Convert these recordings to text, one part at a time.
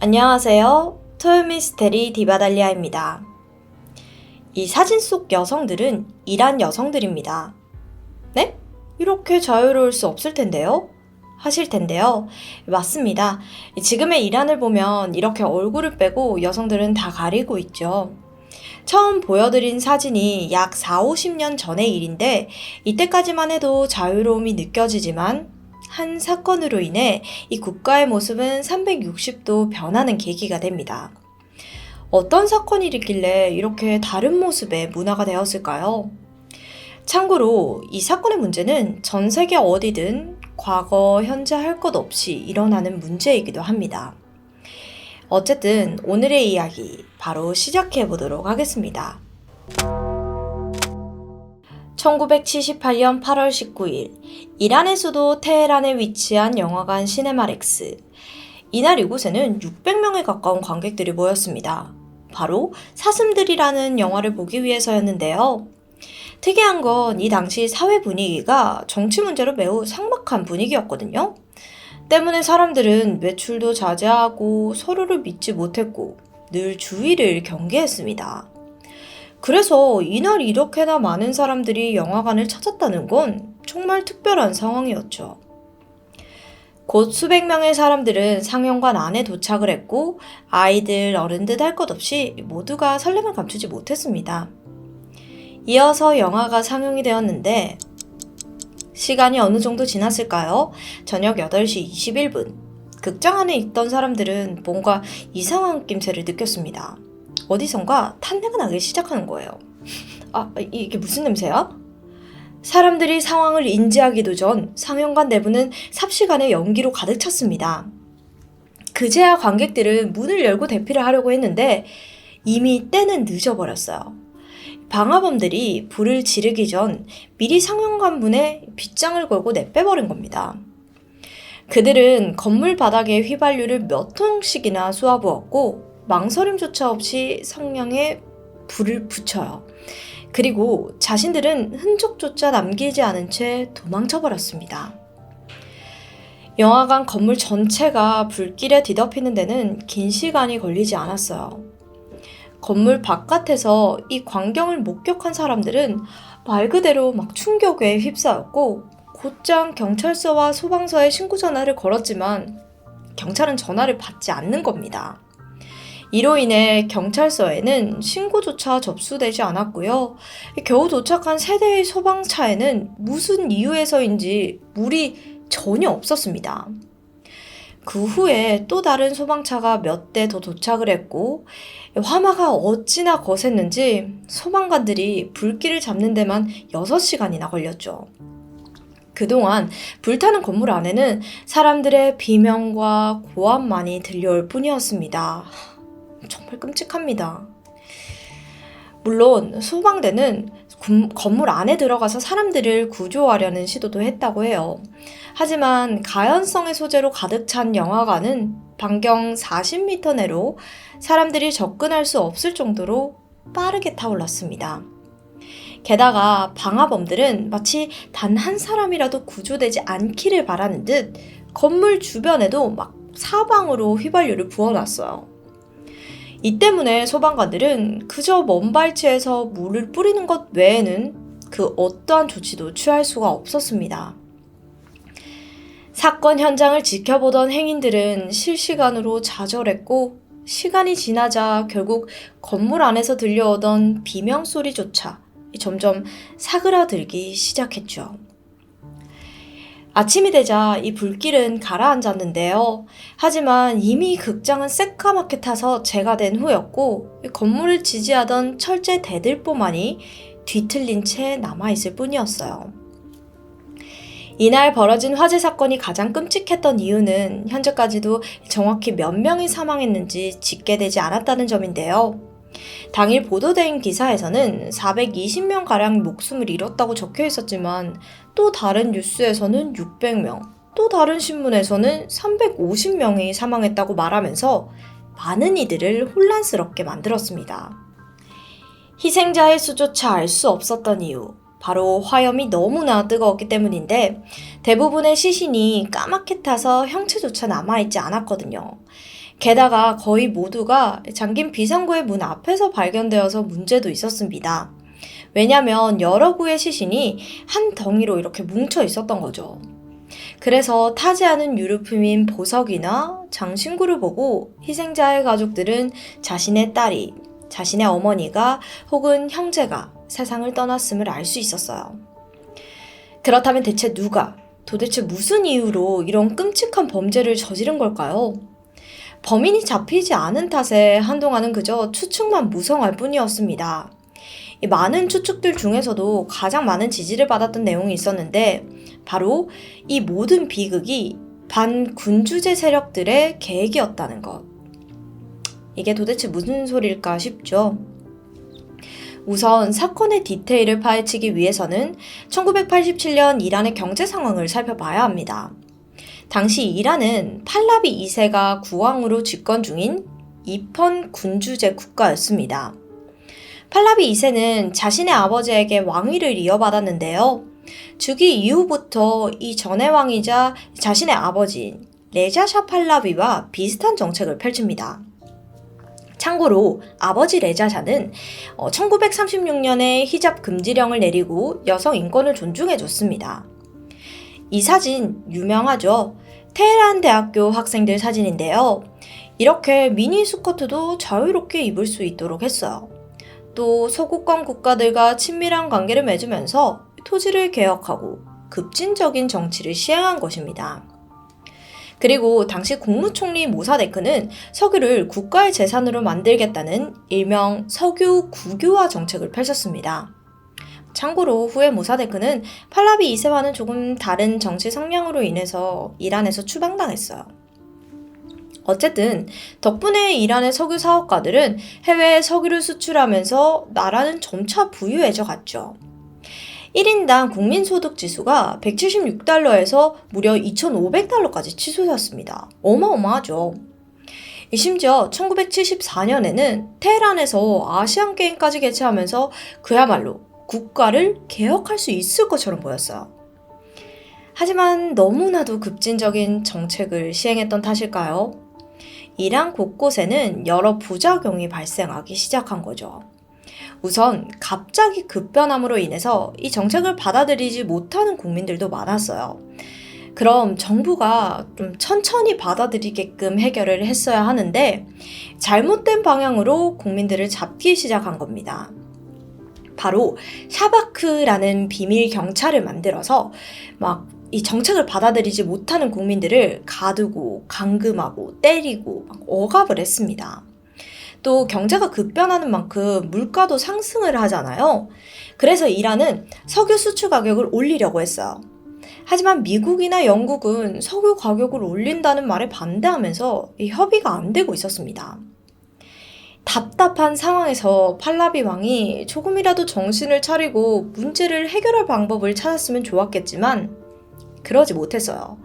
안녕하세요. 토요미스테리 디바달리아입니다. 이 사진 속 여성들은 이란 여성들입니다. 네? 이렇게 자유로울 수 없을 텐데요? 하실 텐데요. 맞습니다. 지금의 이란을 보면 이렇게 얼굴을 빼고 여성들은 다 가리고 있죠. 처음 보여드린 사진이 약 4, 50년 전의 일인데 이때까지만 해도 자유로움이 느껴지지만 한 사건으로 인해 이 국가의 모습은 360도 변하는 계기가 됩니다. 어떤 사건이 있길래 이렇게 다른 모습의 문화가 되었을까요? 참고로 이 사건의 문제는 전 세계 어디든 과거, 현재 할 것 없이 일어나는 문제이기도 합니다. 어쨌든 오늘의 이야기 바로 시작해 보도록 하겠습니다. 1978년 8월 19일 이란의 수도 테헤란에 위치한 영화관 시네마렉스. 이날 이곳에는 600명에 가까운 관객들이 모였습니다. 바로 사슴들이라는 영화를 보기 위해서였는데요. 특이한 건 이 당시 사회 분위기가 정치 문제로 매우 삭막한 분위기였거든요. 때문에 사람들은 외출도 자제하고 서로를 믿지 못했고 늘 주의를 경계했습니다. 그래서 이날 이렇게나 많은 사람들이 영화관을 찾았다는 건 정말 특별한 상황이었죠. 곧 수백 명의 사람들은 상영관 안에 도착을 했고 아이들, 어른들 할 것 없이 모두가 설렘을 감추지 못했습니다. 이어서 영화가 상영이 되었는데 시간이 어느 정도 지났을까요? 저녁 8시 21분. 극장 안에 있던 사람들은 뭔가 이상한 낌새를 느꼈습니다. 어디선가 탄내가 나기 시작하는 거예요. 이게 무슨 냄새야? 사람들이 상황을 인지하기도 전 상영관 내부는 삽시간에 연기로 가득 찼습니다. 그제야 관객들은 문을 열고 대피를 하려고 했는데 이미 때는 늦어버렸어요. 방화범들이 불을 지르기 전 미리 상영관 문에 빗장을 걸고 내빼버린 겁니다. 그들은 건물 바닥에 휘발유를 몇 통씩이나 쏘아부었고 망설임조차 없이 성냥에 불을 붙여요. 그리고 자신들은 흔적조차 남기지 않은 채 도망쳐버렸습니다. 영화관 건물 전체가 불길에 뒤덮이는 데는 긴 시간이 걸리지 않았어요. 건물 바깥에서 이 광경을 목격한 사람들은 말 그대로 막 충격에 휩싸였고 곧장 경찰서와 소방서에 신고 전화를 걸었지만 경찰은 전화를 받지 않는 겁니다. 이로 인해 경찰서에는 신고조차 접수되지 않았고요. 겨우 도착한 세 대의 소방차에는 무슨 이유에서인지 물이 전혀 없었습니다. 그 후에 또 다른 소방차가 몇 대 더 도착을 했고 화마가 어찌나 거셌는지 소방관들이 불길을 잡는 데만 6시간이나 걸렸죠. 그동안 불타는 건물 안에는 사람들의 비명과 고함만이 들려올 뿐이었습니다. 정말 끔찍합니다. 물론 소방대는 건물 안에 들어가서 사람들을 구조하려는 시도도 했다고 해요. 하지만 가연성의 소재로 가득 찬 영화관은 반경 40m 내로 사람들이 접근할 수 없을 정도로 빠르게 타올랐습니다. 게다가 방화범들은 마치 단 한 사람이라도 구조되지 않기를 바라는 듯 건물 주변에도 막 사방으로 휘발유를 부어놨어요. 이 때문에 소방관들은 그저 먼 발치에서 물을 뿌리는 것 외에는 그 어떠한 조치도 취할 수가 없었습니다. 사건 현장을 지켜보던 행인들은 실시간으로 좌절했고 시간이 지나자 결국 건물 안에서 들려오던 비명 소리조차 점점 사그라들기 시작했죠. 아침이 되자 이 불길은 가라앉았는데요. 하지만 이미 극장은 새까맣게 타서 재가 된 후였고 건물을 지지하던 철제 대들보만이 뒤틀린 채 남아있을 뿐이었어요. 이날 벌어진 화재 사건이 가장 끔찍했던 이유는 현재까지도 정확히 몇 명이 사망했는지 집계되지 않았다는 점인데요. 당일 보도된 기사에서는 420명가량 목숨을 잃었다고 적혀 있었지만 또 다른 뉴스에서는 600명, 또 다른 신문에서는 350명이 사망했다고 말하면서 많은 이들을 혼란스럽게 만들었습니다. 희생자의 수조차 알 수 없었던 이유, 바로 화염이 너무나 뜨거웠기 때문인데 대부분의 시신이 까맣게 타서 형체조차 남아있지 않았거든요. 게다가 거의 모두가 잠긴 비상구의 문 앞에서 발견되어서 문제도 있었습니다. 왜냐면 여러 구의 시신이 한 덩이로 이렇게 뭉쳐 있었던 거죠. 그래서 타지 않은 유류품인 보석이나 장신구를 보고 희생자의 가족들은 자신의 딸이, 자신의 어머니가 혹은 형제가 세상을 떠났음을 알 수 있었어요. 그렇다면 대체 누가, 도대체 무슨 이유로 이런 끔찍한 범죄를 저지른 걸까요? 범인이 잡히지 않은 탓에 한동안은 그저 추측만 무성할 뿐이었습니다. 이 많은 추측들 중에서도 가장 많은 지지를 받았던 내용이 있었는데 바로 이 모든 비극이 반군주제 세력들의 계획이었다는 것. 이게 도대체 무슨 소릴까 싶죠? 우선 사건의 디테일을 파헤치기 위해서는 1987년 이란의 경제 상황을 살펴봐야 합니다. 당시 이란은 팔라비 2세가 국왕으로 집권 중인 이펀 군주제 국가였습니다. 팔라비 2세는 자신의 아버지에게 왕위를 이어받았는데요. 즉위 이후부터 이 전의 왕이자 자신의 아버지인 레자샤 팔라비와 비슷한 정책을 펼칩니다. 참고로 아버지 레자샤는 1936년에 히잡 금지령을 내리고 여성 인권을 존중해줬습니다. 이 사진 유명하죠? 테헤란 대학교 학생들 사진인데요. 이렇게 미니 스커트도 자유롭게 입을 수 있도록 했어요. 또 소국권 국가들과 친밀한 관계를 맺으면서 토지를 개혁하고 급진적인 정치를 시행한 것입니다. 그리고 당시 국무총리 모사데크는 석유를 국가의 재산으로 만들겠다는 일명 석유 국유화 정책을 펼쳤습니다. 참고로 후에 모사데크는 팔라비 2세와는 조금 다른 정치 성향으로 인해서 이란에서 추방당했어요. 어쨌든 덕분에 이란의 석유 사업가들은 해외에 석유를 수출하면서 나라는 점차 부유해져 갔죠. 1인당 국민소득 지수가 176달러에서 무려 2,500달러까지 치솟았습니다. 어마어마하죠. 심지어 1974년에는 테헤란에서 아시안게임까지 개최하면서 그야말로 국가를 개혁할 수 있을 것처럼 보였어요. 하지만 너무나도 급진적인 정책을 시행했던 탓일까요? 이란 곳곳에는 여러 부작용이 발생하기 시작한 거죠. 우선 갑자기 급변함으로 인해서 이 정책을 받아들이지 못하는 국민들도 많았어요. 그럼 정부가 좀 천천히 받아들이게끔 해결을 했어야 하는데 잘못된 방향으로 국민들을 잡기 시작한 겁니다. 바로 샤바크라는 비밀 경찰을 만들어서 이 정책을 받아들이지 못하는 국민들을 가두고 감금하고 때리고 억압을 했습니다. 또 경제가 급변하는 만큼 물가도 상승을 하잖아요. 그래서 이란은 석유 수출 가격을 올리려고 했어요. 하지만 미국이나 영국은 석유 가격을 올린다는 말에 반대하면서 이 협의가 안 되고 있었습니다. 답답한 상황에서 팔라비 왕이 조금이라도 정신을 차리고 문제를 해결할 방법을 찾았으면 좋았겠지만 그러지 못했어요.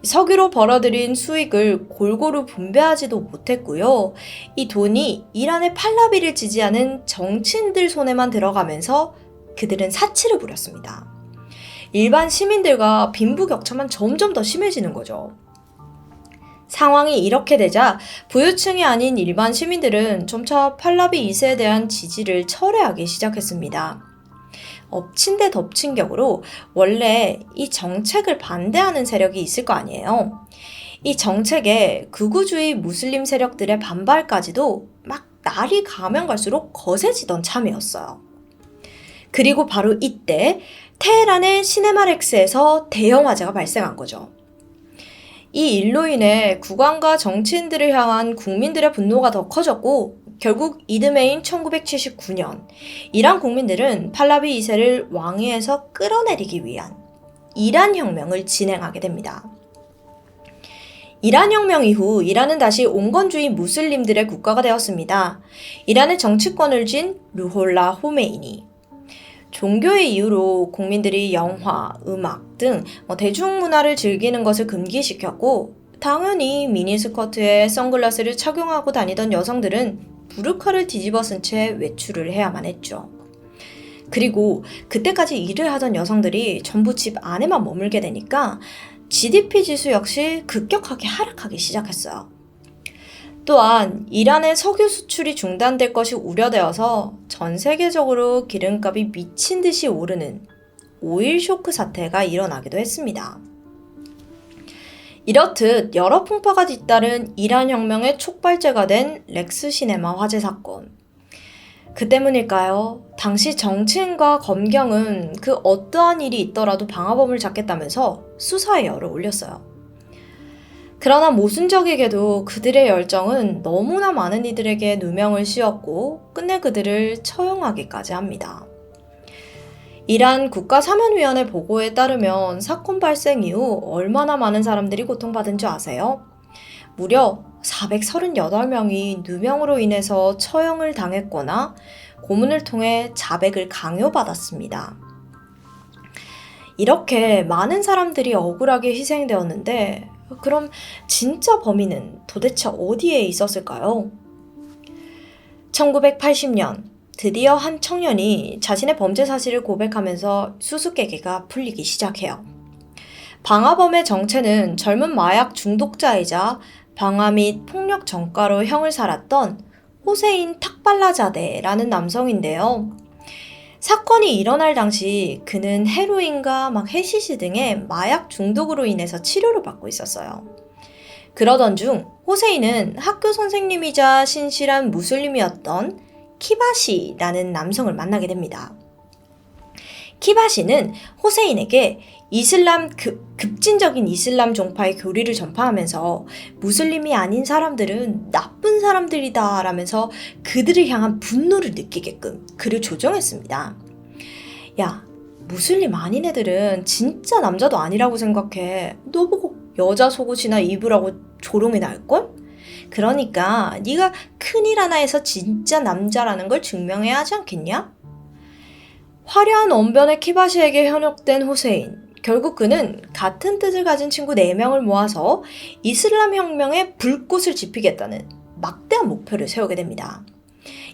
석유로 벌어들인 수익을 골고루 분배하지도 못했고요. 이 돈이 이란의 팔라비를 지지하는 정치인들 손에만 들어가면서 그들은 사치를 부렸습니다. 일반 시민들과 빈부격차만 점점 더 심해지는 거죠. 상황이 이렇게 되자 부유층이 아닌 일반 시민들은 점차 팔라비 2세에 대한 지지를 철회하기 시작했습니다. 엎친 데 덮친 격으로 원래 이 정책을 반대하는 세력이 있을 거 아니에요. 이 정책에 극우주의 무슬림 세력들의 반발까지도 날이 가면 갈수록 거세지던 참이었어요. 그리고 바로 이때 테헤란의 시네마렉스에서 대형 화재가 발생한 거죠. 이 일로 인해 국왕과 정치인들을 향한 국민들의 분노가 더 커졌고 결국 이듬해인 1979년 이란 국민들은 팔라비 2세를 왕위에서 끌어내리기 위한 이란 혁명을 진행하게 됩니다. 이란 혁명 이후 이란은 다시 온건주의 무슬림들의 국가가 되었습니다. 이란의 정치권을 쥔 루홀라 호메이니. 종교의 이유로 국민들이 영화, 음악 등 대중문화를 즐기는 것을 금기시켰고 당연히 미니스커트에 선글라스를 착용하고 다니던 여성들은 부르카를 뒤집어 쓴 채 외출을 해야만 했죠. 그리고 그때까지 일을 하던 여성들이 전부 집 안에만 머물게 되니까 GDP 지수 역시 급격하게 하락하기 시작했어요. 또한 이란의 석유 수출이 중단될 것이 우려되어서 전 세계적으로 기름값이 미친 듯이 오르는 오일 쇼크 사태가 일어나기도 했습니다. 이렇듯 여러 풍파가 뒤따른 이란 혁명의 촉발제가 된 렉스 시네마 화재 사건. 그 때문일까요? 당시 정치인과 검경은 그 어떠한 일이 있더라도 방화범을 잡겠다면서 수사에 열을 올렸어요. 그러나 모순적이게도 그들의 열정은 너무나 많은 이들에게 누명을 씌웠고 끝내 그들을 처형하기까지 합니다. 이란 국가사면위원회 보고에 따르면 사건 발생 이후 얼마나 많은 사람들이 고통받은 줄 아세요? 무려 438명이 누명으로 인해서 처형을 당했거나 고문을 통해 자백을 강요받았습니다. 이렇게 많은 사람들이 억울하게 희생되었는데 그럼 진짜 범인은 도대체 어디에 있었을까요? 1980년 드디어 한 청년이 자신의 범죄 사실을 고백하면서 수수께끼가 풀리기 시작해요. 방화범의 정체는 젊은 마약 중독자이자 방화 및 폭력 전과로 형을 살았던 호세인 탁발라자데라는 남성인데요. 사건이 일어날 당시 그는 헤로인과 해시시 등의 마약 중독으로 인해서 치료를 받고 있었어요. 그러던 중 호세인은 학교 선생님이자 신실한 무슬림이었던 키바시라는 남성을 만나게 됩니다. 키바시는 호세인에게 급진적인 이슬람 종파의 교리를 전파하면서 무슬림이 아닌 사람들은 나쁜 사람들이다 라면서 그들을 향한 분노를 느끼게끔 그를 조종했습니다. 야, 무슬림 아닌 애들은 진짜 남자도 아니라고 생각해. 너 보고 여자 속옷이나 입으라고 조롱이 날걸? 그러니까 네가 큰일 하나 해서 진짜 남자라는 걸 증명해야 하지 않겠냐? 화려한 언변의 키바시에게 현혹된 호세인. 결국 그는 같은 뜻을 가진 친구 4명을 모아서 이슬람 혁명에 불꽃을 지피겠다는 막대한 목표를 세우게 됩니다.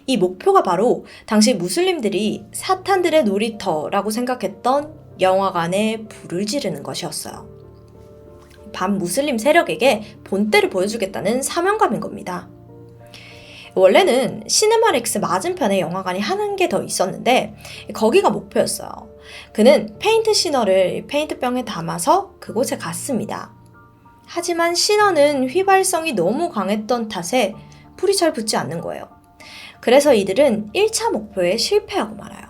이 목표가 바로 당시 무슬림들이 사탄들의 놀이터라고 생각했던 영화관에 불을 지르는 것이었어요. 반무슬림 세력에게 본때를 보여주겠다는 사명감인 겁니다. 원래는 시네마렉스 맞은편에 영화관이 한 개 더 있었는데 거기가 목표였어요. 그는 페인트 시너를 페인트병에 담아서 그곳에 갔습니다. 하지만 시너는 휘발성이 너무 강했던 탓에 불이 잘 붙지 않는 거예요. 그래서 이들은 1차 목표에 실패하고 말아요.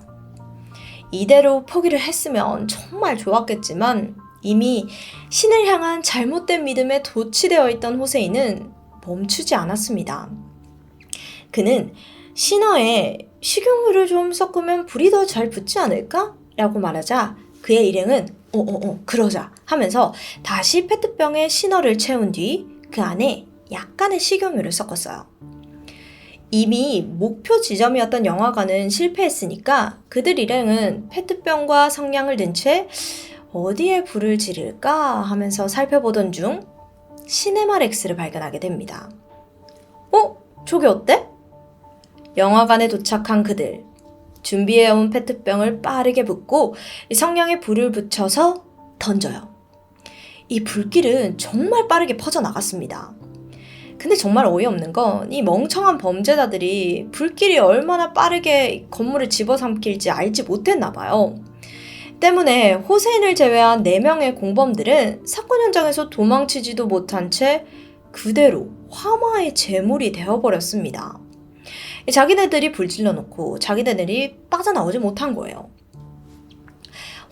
이대로 포기를 했으면 정말 좋았겠지만 이미 신을 향한 잘못된 믿음에 도취되어 있던 호세인은 멈추지 않았습니다. 그는 시너에 식용유를 좀 섞으면 불이 더 잘 붙지 않을까? 라고 말하자 그의 일행은 그러자 하면서 다시 페트병에 시너를 채운 뒤 그 안에 약간의 식용유를 섞었어요. 이미 목표 지점이었던 영화관은 실패했으니까 그들 일행은 페트병과 성냥을 든 채 어디에 불을 지를까 하면서 살펴보던 중 시네마렉스를 발견하게 됩니다. 저기 어때? 영화관에 도착한 그들. 준비해온 페트병을 빠르게 붓고 성냥에 불을 붙여서 던져요. 이 불길은 정말 빠르게 퍼져나갔습니다. 근데 정말 어이없는 건 이 멍청한 범죄자들이 불길이 얼마나 빠르게 건물을 집어삼킬지 알지 못했나 봐요. 때문에 호세인을 제외한 4명의 공범들은 사건 현장에서 도망치지도 못한 채 그대로 화마의 제물이 되어버렸습니다. 자기네들이 불질러 놓고 자기네들이 빠져나오지 못한 거예요.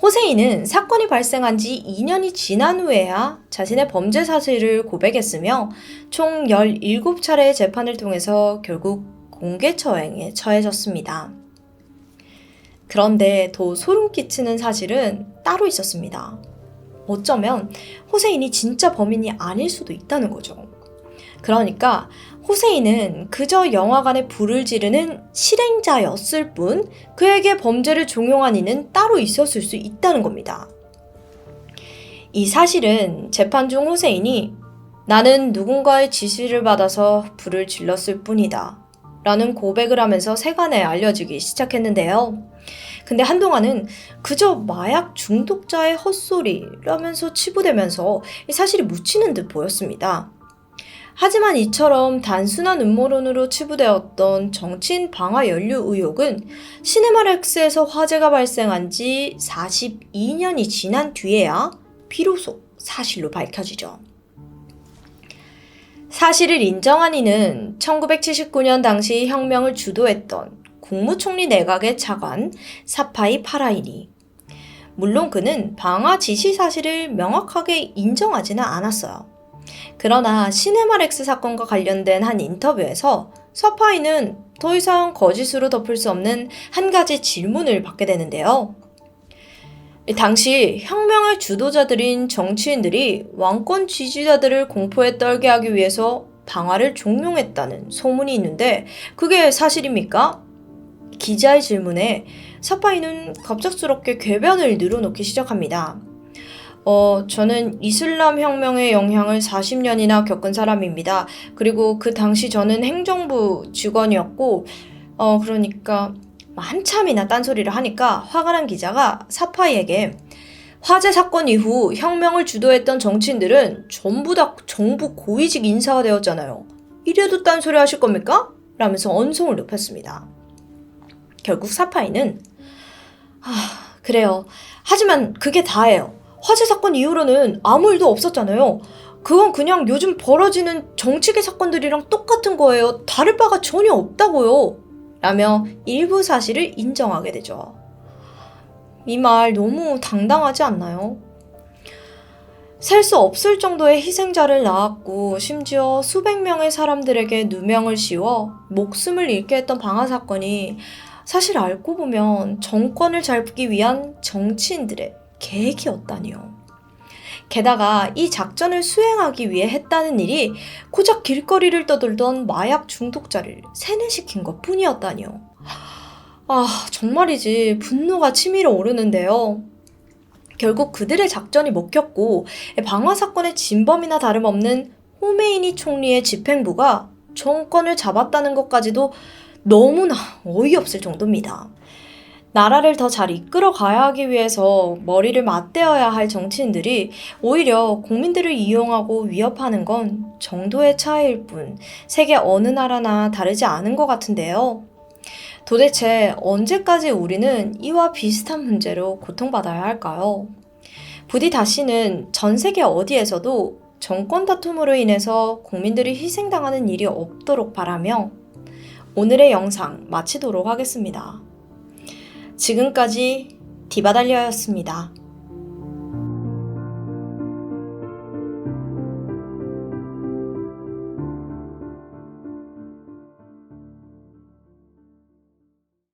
호세인은 사건이 발생한 지 2년이 지난 후에야 자신의 범죄 사실을 고백했으며 총 17차례의 재판을 통해서 결국 공개처형에 처해졌습니다. 그런데 더 소름 끼치는 사실은 따로 있었습니다. 어쩌면 호세인이 진짜 범인이 아닐 수도 있다는 거죠. 그러니까 호세인은 그저 영화관에 불을 지르는 실행자였을 뿐 그에게 범죄를 종용한 이는 따로 있었을 수 있다는 겁니다. 이 사실은 재판 중 호세인이 나는 누군가의 지시를 받아서 불을 질렀을 뿐이다 라는 고백을 하면서 세간에 알려지기 시작했는데요. 근데 한동안은 그저 마약 중독자의 헛소리라면서 치부되면서 이 사실이 묻히는 듯 보였습니다. 하지만 이처럼 단순한 음모론으로 치부되었던 정치인 방화 연루 의혹은 시네마렉스에서 화재가 발생한 지 42년이 지난 뒤에야 비로소 사실로 밝혀지죠. 사실을 인정한 이는 1979년 당시 혁명을 주도했던 국무총리 내각의 차관 사파이 파라이니. 물론 그는 방화 지시 사실을 명확하게 인정하지는 않았어요. 그러나 시네마렉스 사건과 관련된 한 인터뷰에서 사파이는 더 이상 거짓으로 덮을 수 없는 한 가지 질문을 받게 되는데요. 당시 혁명의 주도자들인 정치인들이 왕권 지지자들을 공포에 떨게 하기 위해서 방화를 종용했다는 소문이 있는데 그게 사실입니까? 기자의 질문에 사파이는 갑작스럽게 궤변을 늘어놓기 시작합니다. 저는 이슬람 혁명의 영향을 40년이나 겪은 사람입니다. 그리고 그 당시 저는 행정부 직원이었고, 그러니까 한참이나 딴소리를 하니까 화가 난 기자가 사파이에게 화재 사건 이후 혁명을 주도했던 정치인들은 전부 다 정부 고위직 인사가 되었잖아요. 이래도 딴소리 하실 겁니까? 라면서 언성을 높였습니다. 결국 사파이는 그래요. 하지만 그게 다예요. 화재 사건 이후로는 아무 일도 없었잖아요. 그건 그냥 요즘 벌어지는 정치계 사건들이랑 똑같은 거예요. 다를 바가 전혀 없다고요. 라며 일부 사실을 인정하게 되죠. 이 말 너무 당당하지 않나요? 셀 수 없을 정도의 희생자를 낳았고 심지어 수백 명의 사람들에게 누명을 씌워 목숨을 잃게 했던 방화 사건이 사실 알고 보면 정권을 잡기 위한 정치인들의 계획이었다니요. 게다가 이 작전을 수행하기 위해 했다는 일이 고작 길거리를 떠돌던 마약 중독자를 세뇌시킨 것 뿐이었다니요. 정말이지 분노가 치밀어 오르는데요. 결국 그들의 작전이 먹혔고 방화 사건의 진범이나 다름없는 호메이니 총리의 집행부가 정권을 잡았다는 것까지도 너무나 어이없을 정도입니다. 나라를 더 잘 이끌어 가야 하기 위해서 머리를 맞대어야 할 정치인들이 오히려 국민들을 이용하고 위협하는 건 정도의 차이일 뿐 세계 어느 나라나 다르지 않은 것 같은데요. 도대체 언제까지 우리는 이와 비슷한 문제로 고통받아야 할까요? 부디 다시는 전 세계 어디에서도 정권 다툼으로 인해서 국민들이 희생당하는 일이 없도록 바라며 오늘의 영상 마치도록 하겠습니다. 지금까지 디바달리아였습니다.